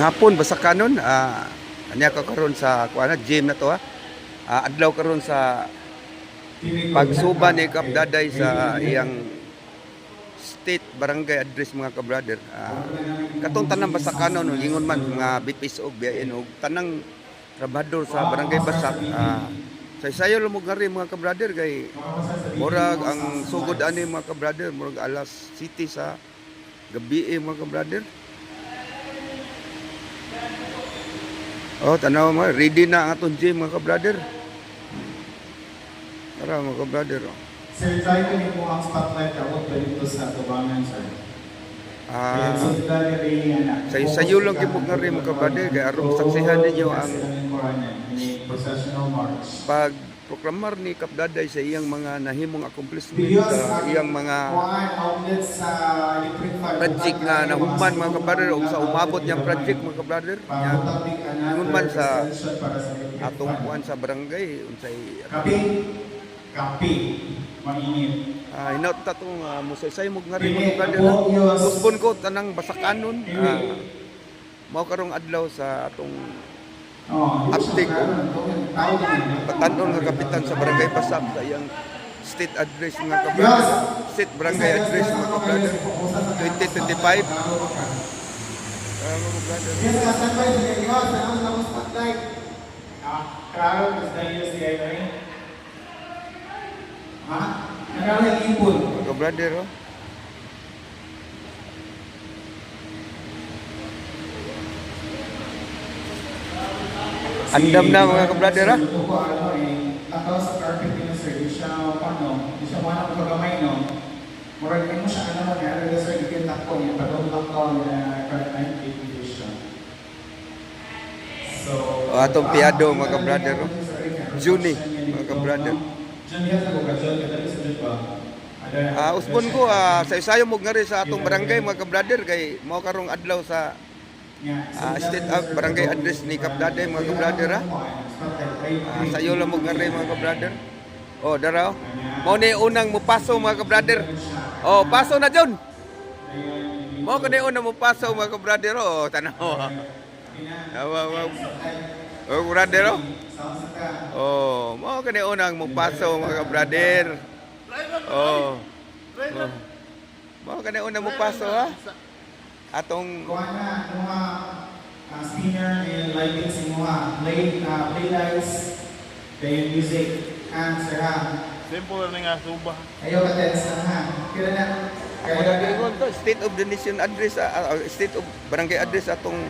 Hapon basta kanon anya ka karon sa kuana gym na to adlaw karon sa pagsuba ni Kap Daday sa iyang state barangay address mga ka-brother. Katong tanang basta kanon ingon man mga BPS og BIN og tanang trabahador sa barangay Basak say-sayo lumog ngari mga ka-brother kay murag ang sugod ani mga ka-brother murag alas 7 sa gabi mga ka-brother. Oh, tanaw mo, ready na ang atong gym mga ka-brother. Tara mga ka-brother. Sir, try ko niyo po ang spotlight ako dito sa tubangan, sir. Sayo lang kimo nga rin mga ka-brother kay aron saksihan ninyo ang pag-proklamar ni Kap Daday sa iyang mga nahimong accomplishment sa iyang mga project nga nahuman mga ka-brother o sa umabot niyang project mga ka-brother ingon man sa atong kuan sa barangay unsay kape mainit hinaut ta tong musaysay mo nga rin mga ka-brother usbon ko tanang basakanon mao karong adlaw sa atong update ko patanon nga kapitan sa barangay Basak sa iyang state address mga ka-brother state barangay address mga ka-brother 2025 mga ka-brother. Yes, kasabay sa iyo sa ang spotlight. Klaro gusto niyo si Irene. Nagawin ipon. Mga ka-brother andam na mga ka-brother Ako sa carpet ni sir, di siya di siya mana ko gamay no. Murag mo siya ano nga ano sir dikit ako ni padong lockdown na current edition. So atong piado mga ka-brother Juni mga ka-brother. Juni sa ko Juni kada sa ba. Usbon ko sayo mo nga rin sa atong barangay mga ka-brother kay mao karong adlaw sa state of barangay address ni Kap Daday mga ka-brother sayo lang mo nga rin mga ka-brother. Oh daraw mao ni unang mupaso mga ka-brother. Oh paso na John. Mao kani unang mupaso mga ka-brother tanaw. Oh brother oh mao kani unang mupaso mga ka-brother. Oh. Mao kani unang mupaso atong spinner and lighting sa mga play lights play music and sir simple lang nga suba ayaw ka tense na kira na ako na to state of the nation address state of barangay address atong